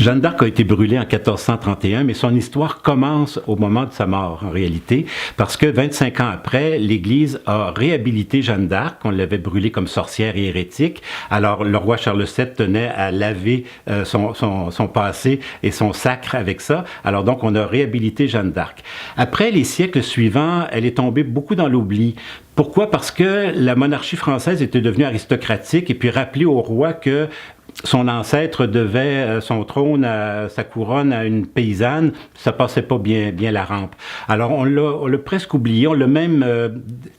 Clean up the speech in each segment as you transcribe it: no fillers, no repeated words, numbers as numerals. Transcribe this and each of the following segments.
Jeanne d'Arc a été brûlée en 1431, mais son histoire commence au moment de sa mort, en réalité, parce que 25 ans après, l'Église a réhabilité Jeanne d'Arc. On l'avait brûlée comme sorcière et hérétique. Alors, le roi Charles VII tenait à laver son passé et son sacre avec ça. Alors, donc, on a réhabilité Jeanne d'Arc. Après, les siècles suivants, elle est tombée beaucoup dans l'oubli. Pourquoi? Parce que la monarchie française était devenue aristocratique et puis rappelait au roi que son ancêtre devait son trône, sa couronne à une paysanne, ça passait pas bien la rampe. Alors on l'a presque oublié, on l'a même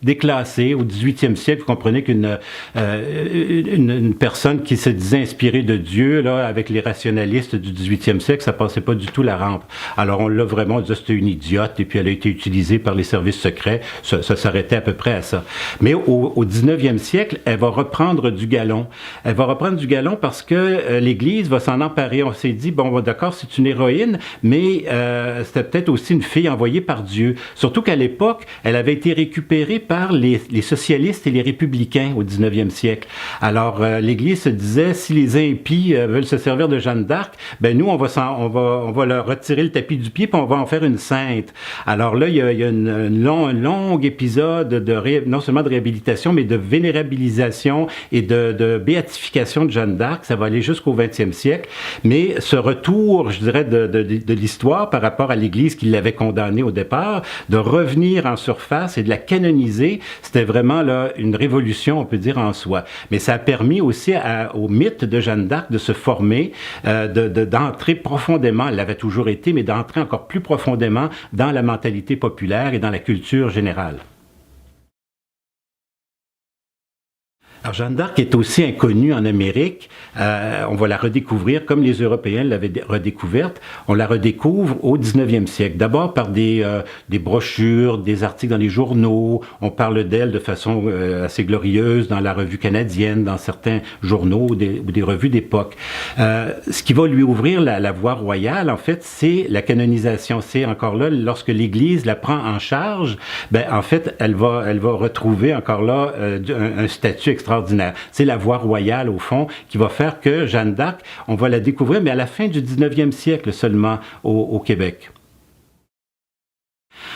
déclassé au 18e siècle. Vous comprenez qu'une une personne qui se disait inspirée de Dieu, là, avec les rationalistes du 18e siècle, ça passait pas du tout la rampe. Alors on l'a vraiment dit, c'était une idiote, et puis elle a été utilisée par les services secrets. Ça s'arrêtait à peu près à ça. Mais au 19e siècle, elle va reprendre du galon. Elle va reprendre du galon parce que l'Église va s'en emparer. On s'est dit, bon, d'accord, c'est une héroïne, mais c'était peut-être aussi une fille envoyée par Dieu. Surtout qu'à l'époque, elle avait été récupérée par les socialistes et les républicains au 19e siècle. Alors, l'Église se disait, si les impies veulent se servir de Jeanne d'Arc, ben nous, on va leur retirer le tapis du pied, puis on va en faire une sainte. Alors là, il y a un long épisode non seulement de réhabilitation, mais de vénérabilisation et de béatification de Jeanne d'Arc. Ça va aller jusqu'au 20e siècle. Mais ce retour, je dirais, de l'histoire par rapport à l'Église qui l'avait condamnée au départ, de revenir en surface et de la canoniser, c'était vraiment là une révolution, on peut dire, en soi. Mais ça a permis aussi au mythe de Jeanne d'Arc de se former, d'entrer profondément, elle l'avait toujours été, mais d'entrer encore plus profondément dans la mentalité populaire et dans la culture générale. Alors, Jeanne d'Arc est aussi inconnue en Amérique. On va la redécouvrir comme les Européens l'avaient redécouverte. On la redécouvre au 19e siècle. D'abord par des brochures, des articles dans les journaux. On parle d'elle de façon assez glorieuse dans la revue canadienne, dans certains journaux ou des revues d'époque. Ce qui va lui ouvrir la voie royale, en fait, c'est la canonisation. C'est encore là, lorsque l'Église la prend en charge, ben en fait, elle va retrouver encore là un statut extraordinaire. C'est la voie royale, au fond, qui va faire que Jeanne d'Arc, on va la découvrir, mais à la fin du 19e siècle seulement au Québec.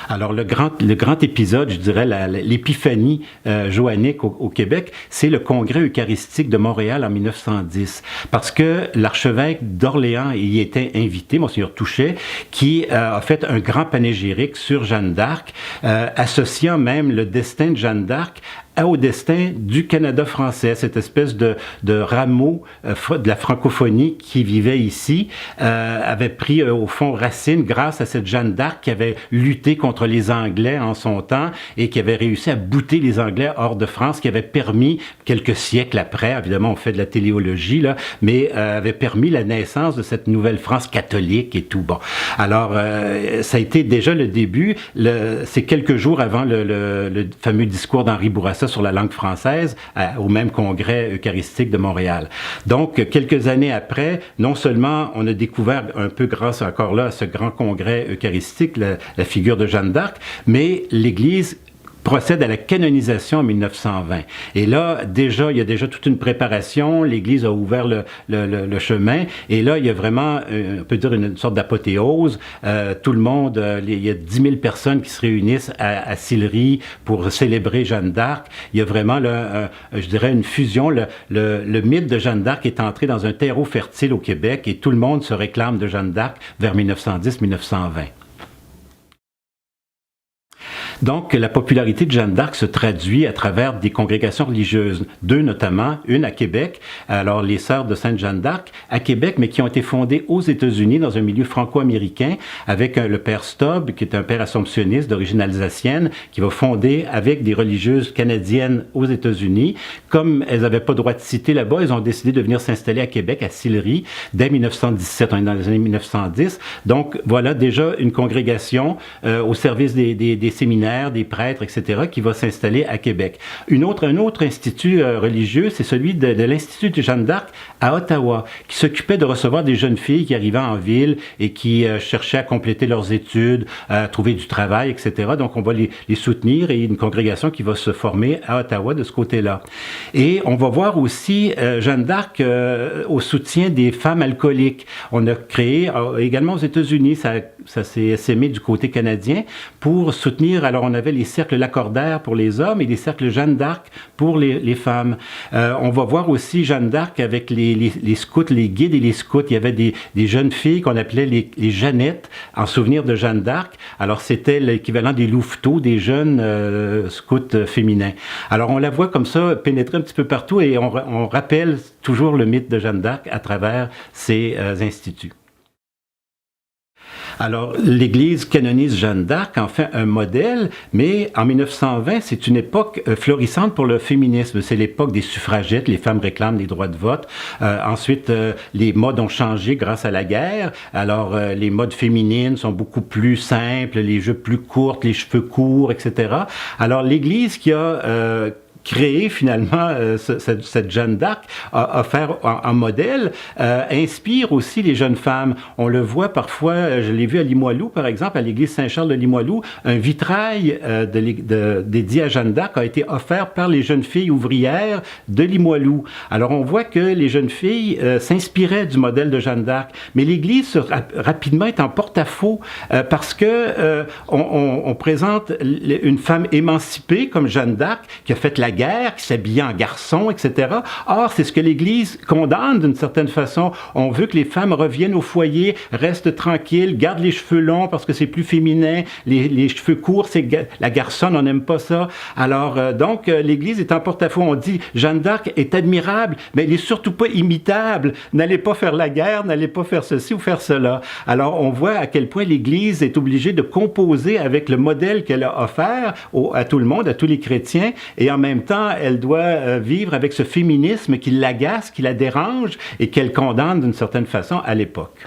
Alors, le grand épisode, je dirais, l'épiphanie joannique au Québec, c'est le Congrès eucharistique de Montréal en 1910. Parce que l'archevêque d'Orléans y était invité, Monseigneur Touchet, qui a fait un grand panégyrique sur Jeanne d'Arc, associant même le destin de Jeanne d'Arc au destin du Canada français, cette espèce de rameau de la francophonie qui vivait ici, avait pris au fond racine grâce à cette Jeanne d'Arc qui avait lutté contre les Anglais en son temps et qui avait réussi à bouter les Anglais hors de France, qui avait permis, quelques siècles après, évidemment on fait de la téléologie, là, mais avait permis la naissance de cette nouvelle France catholique et tout. Bon, alors ça a été déjà le début, c'est quelques jours avant le fameux discours d'Henri Bourassa sur la langue française au même congrès eucharistique de Montréal. Donc, quelques années après, non seulement on a découvert un peu grâce encore là à ce grand congrès eucharistique la figure de Jeanne d'Arc, mais l'Église procède à la canonisation en 1920. Et là, déjà, il y a déjà toute une préparation. L'Église a ouvert le chemin. Et là, il y a vraiment, on peut dire, une sorte d'apothéose. Tout le monde, il y a 10 000 personnes qui se réunissent à Sillery pour célébrer Jeanne d'Arc. Il y a vraiment, là, je dirais, une fusion. Le mythe de Jeanne d'Arc est entré dans un terreau fertile au Québec et tout le monde se réclame de Jeanne d'Arc vers 1910-1920. Donc, la popularité de Jeanne d'Arc se traduit à travers des congrégations religieuses, deux notamment, une à Québec, alors les Sœurs de Sainte-Jeanne d'Arc à Québec, mais qui ont été fondées aux États-Unis dans un milieu franco-américain avec le père Stobb, qui est un père assomptionniste d'origine alsacienne, qui va fonder avec des religieuses canadiennes aux États-Unis. Comme elles n'avaient pas le droit de citer là-bas, elles ont décidé de venir s'installer à Québec, à Sillery, dès 1917, on est dans les années 1910. Donc, voilà déjà une congrégation au service des séminaires séminaire des prêtres, etc., qui va s'installer à Québec. Un autre institut religieux, c'est celui de l'Institut de Jeanne d'Arc à Ottawa, qui s'occupait de recevoir des jeunes filles qui arrivaient en ville et qui cherchaient à compléter leurs études, à trouver du travail, etc. Donc, on va les soutenir et une congrégation qui va se former à Ottawa de ce côté-là. Et on va voir aussi Jeanne d'Arc au soutien des femmes alcooliques. On a créé, également aux États-Unis, ça s'est essaimé du côté canadien, pour soutenir, alors on avait les cercles Lacordaire pour les hommes et les cercles Jeanne d'Arc pour les femmes. On va voir aussi Jeanne d'Arc avec les scouts, les guides et les scouts. Il y avait des jeunes filles qu'on appelait les Jeannettes, en souvenir de Jeanne d'Arc. Alors c'était l'équivalent des louveteaux, des jeunes scouts féminins. Alors on la voit comme ça pénétrer un petit peu partout et on rappelle toujours le mythe de Jeanne d'Arc à travers ces instituts. Alors, l'Église canonise Jeanne d'Arc en fait un modèle, mais en 1920, c'est une époque florissante pour le féminisme. C'est l'époque des suffragettes, les femmes réclament des droits de vote. Ensuite, les modes ont changé grâce à la guerre. Alors, les modes féminines sont beaucoup plus simples, les jupes plus courtes, les cheveux courts, etc. Alors, l'Église qui a créé finalement cette Jeanne d'Arc, a offert un modèle, inspire aussi les jeunes femmes. On le voit parfois, je l'ai vu à Limoilou par exemple, à l'église Saint-Charles de Limoilou, un vitrail dédié à Jeanne d'Arc a été offert par les jeunes filles ouvrières de Limoilou. Alors on voit que les jeunes filles s'inspiraient du modèle de Jeanne d'Arc, mais l'église rapidement est en porte-à-faux parce que on présente une femme émancipée comme Jeanne d'Arc qui a fait la guerre, qui s'habillait en garçon, etc. Or, c'est ce que l'Église condamne d'une certaine façon. On veut que les femmes reviennent au foyer, restent tranquilles, gardent les cheveux longs parce que c'est plus féminin, les cheveux courts, c'est la garçonne, on n'aime pas ça. Alors, donc, l'Église est en porte-à-faux. On dit, Jeanne d'Arc est admirable, mais elle est surtout pas imitable. N'allez pas faire la guerre, n'allez pas faire ceci ou faire cela. Alors, on voit à quel point l'Église est obligée de composer avec le modèle qu'elle a offert à tout le monde, à tous les chrétiens, et en même temps, elle doit vivre avec ce féminisme qui l'agace, qui la dérange et qu'elle condamne d'une certaine façon à l'époque.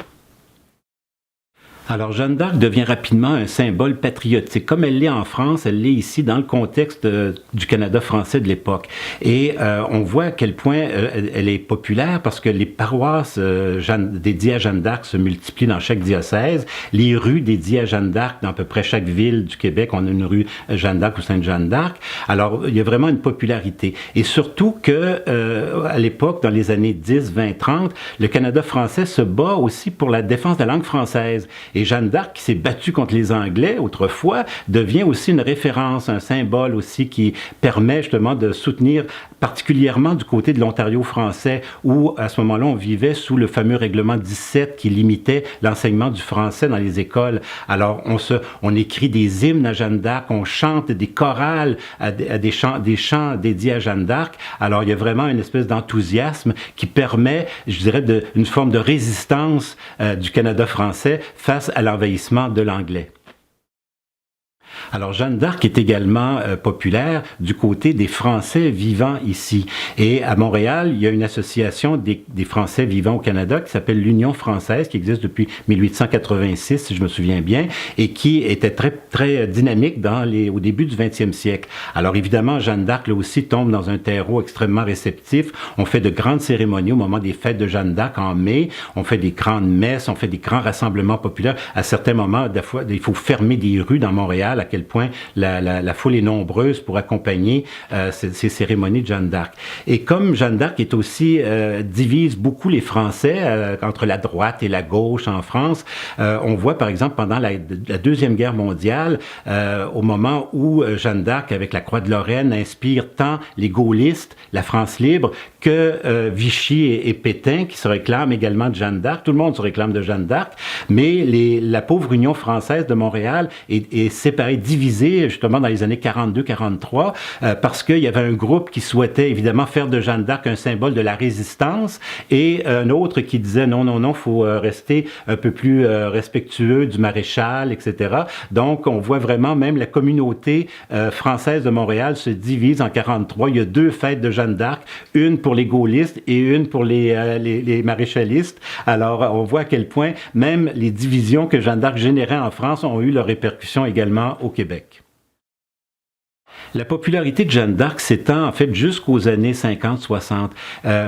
Alors, Jeanne d'Arc devient rapidement un symbole patriotique. Comme elle l'est en France, elle l'est ici dans le contexte du Canada français de l'époque. Et on voit à quel point elle est populaire parce que les paroisses dédiées à Jeanne d'Arc se multiplient dans chaque diocèse. Les rues dédiées à Jeanne d'Arc, dans à peu près chaque ville du Québec, on a une rue Jeanne d'Arc ou Sainte-Jeanne d'Arc. Alors, il y a vraiment une popularité. Et surtout que, à l'époque, dans les années 10, 20, 30, le Canada français se bat aussi pour la défense de la langue française. Et Jeanne d'Arc, qui s'est battue contre les Anglais autrefois, devient aussi une référence, un symbole aussi qui permet justement de soutenir particulièrement du côté de l'Ontario français, où à ce moment-là, on vivait sous le fameux règlement 17 qui limitait l'enseignement du français dans les écoles. Alors, on écrit des hymnes à Jeanne d'Arc, on chante des chorales à des chants dédiés à Jeanne d'Arc. Alors, il y a vraiment une espèce d'enthousiasme qui permet, je dirais, une forme de résistance du Canada français face à l'envahissement de l'anglais. Alors, Jeanne d'Arc est également populaire du côté des Français vivant ici. Et à Montréal, il y a une association des Français vivant au Canada qui s'appelle l'Union française, qui existe depuis 1886, si je me souviens bien, et qui était très, très dynamique au début du 20e siècle. Alors, évidemment, Jeanne d'Arc, là aussi, tombe dans un terreau extrêmement réceptif. On fait de grandes cérémonies au moment des fêtes de Jeanne d'Arc en mai. On fait des grandes messes, on fait des grands rassemblements populaires. À certains moments, des fois, il faut fermer des rues dans Montréal, à quel point la foule est nombreuse pour accompagner ces cérémonies de Jeanne d'Arc. Et comme Jeanne d'Arc est aussi divise beaucoup les Français entre la droite et la gauche en France, on voit par exemple pendant la Deuxième Guerre mondiale, au moment où Jeanne d'Arc avec la Croix de Lorraine inspire tant les gaullistes, la France libre, que Vichy et Pétain qui se réclament également de Jeanne d'Arc. Tout le monde se réclame de Jeanne d'Arc, mais la pauvre Union française de Montréal est séparée, divisée justement dans les années 42-43 parce qu'il y avait un groupe qui souhaitait évidemment faire de Jeanne d'Arc un symbole de la résistance et un autre qui disait non, faut rester un peu plus respectueux du maréchal, etc. Donc, on voit vraiment même la communauté française de Montréal se divise en 43. Il y a deux fêtes de Jeanne d'Arc, une pour les gaullistes et une pour les maréchalistes. Alors, on voit à quel point même les divisions que Jeanne d'Arc générait en France ont eu leurs répercussions également au Québec. La popularité de Jeanne d'Arc s'étend en fait jusqu'aux années 50-60.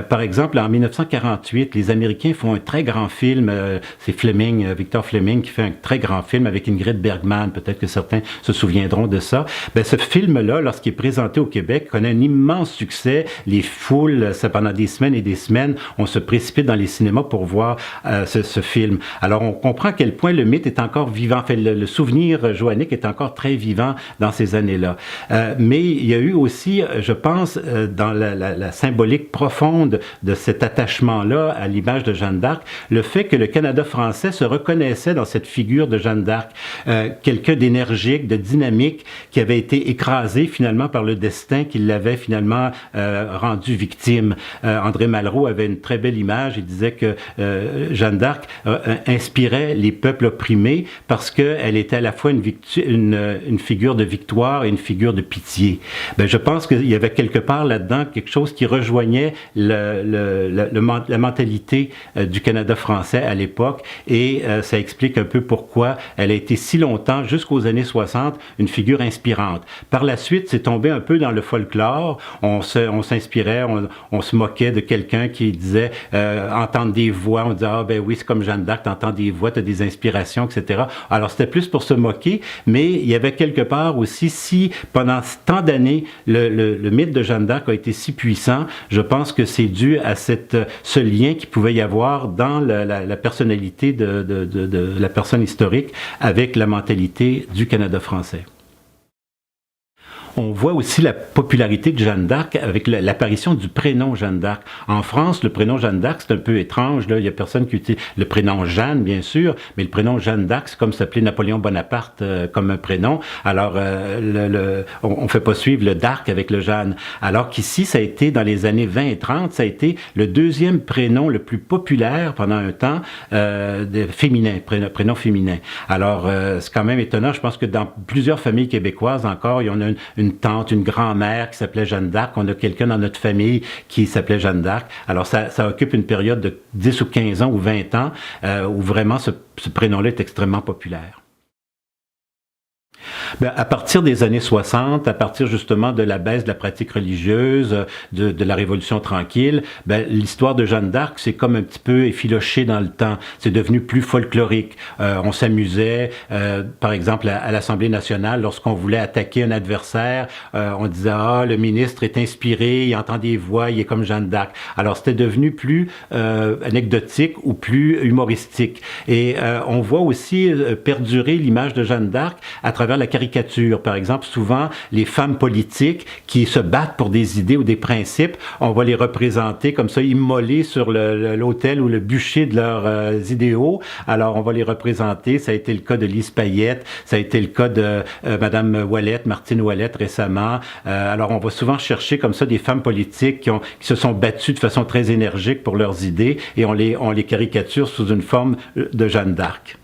Par exemple, en 1948, les Américains font un très grand film. C'est Fleming, Victor Fleming, qui fait un très grand film avec Ingrid Bergman. Peut-être que certains se souviendront de ça. Ben, ce film-là, lorsqu'il est présenté au Québec, connaît un immense succès. Les foules, ça, pendant des semaines et des semaines, on se précipite dans les cinémas pour voir ce film. Alors, on comprend à quel point le mythe est encore vivant. Enfin, le souvenir joannique est encore très vivant dans ces années-là. Mais il y a eu aussi, je pense, dans la symbolique profonde de cet attachement-là à l'image de Jeanne d'Arc, le fait que le Canada français se reconnaissait dans cette figure de Jeanne d'Arc, quelqu'un d'énergique, de dynamique, qui avait été écrasé finalement par le destin qui l'avait finalement rendu victime. André Malraux avait une très belle image. Il disait que Jeanne d'Arc inspirait les peuples opprimés parce qu'elle était à la fois une figure de victoire et une figure de pitié. Ben, je pense qu'il y avait quelque part là-dedans quelque chose qui rejoignait la mentalité du Canada français à l'époque et ça explique un peu pourquoi elle a été si longtemps, jusqu'aux années 60, une figure inspirante. Par la suite, c'est tombé un peu dans le folklore. On s'inspirait, on se moquait de quelqu'un qui disait entendre des voix. On disait ah ben oui, c'est comme Jeanne d'Arc, t'entends des voix, t'as des inspirations, etc. Alors c'était plus pour se moquer, mais il y avait quelque part aussi, si pendant tant d'années, le mythe de Jeanne d'Arc a été si puissant, je pense que c'est dû à ce lien qu'il pouvait y avoir dans la personnalité de la personne historique avec la mentalité du Canada français. On voit aussi la popularité de Jeanne d'Arc avec l'apparition du prénom Jeanne d'Arc. En France, le prénom Jeanne d'Arc, c'est un peu étrange. Là. Il y a personne qui utilise le prénom Jeanne, bien sûr, mais le prénom Jeanne d'Arc, c'est comme s'appelait Napoléon Bonaparte comme un prénom. Alors, on fait pas suivre le d'Arc avec le Jeanne. Alors qu'ici, ça a été, dans les années 20 et 30, ça a été le deuxième prénom le plus populaire pendant un temps féminin, prénom féminin. Alors, c'est quand même étonnant. Je pense que dans plusieurs familles québécoises encore, il y en a une tante, une grand-mère qui s'appelait Jeanne d'Arc. On a quelqu'un dans notre famille qui s'appelait Jeanne d'Arc. Alors, ça occupe une période de 10 ou 15 ans ou 20 ans où vraiment ce prénom-là est extrêmement populaire. Bien, à partir des années 60, à partir justement de la baisse de la pratique religieuse, de la Révolution tranquille, bien, l'histoire de Jeanne d'Arc, c'est comme un petit peu effiloché dans le temps. C'est devenu plus folklorique. On s'amusait, par exemple, à l'Assemblée nationale, lorsqu'on voulait attaquer un adversaire, on disait « Ah, le ministre est inspiré, il entend des voix, il est comme Jeanne d'Arc ». Alors, c'était devenu plus anecdotique ou plus humoristique. Et on voit aussi perdurer l'image de Jeanne d'Arc à travers la caricature. Par exemple, souvent, les femmes politiques qui se battent pour des idées ou des principes, on va les représenter comme ça, immolées sur l'autel ou le bûcher de leurs idéaux. Alors, on va les représenter. Ça a été le cas de Lise Payette, ça a été le cas de Madame Ouellette, Martine Ouellette récemment. Alors, on va souvent chercher comme ça des femmes politiques qui se sont battues de façon très énergique pour leurs idées et on les caricature sous une forme de Jeanne d'Arc.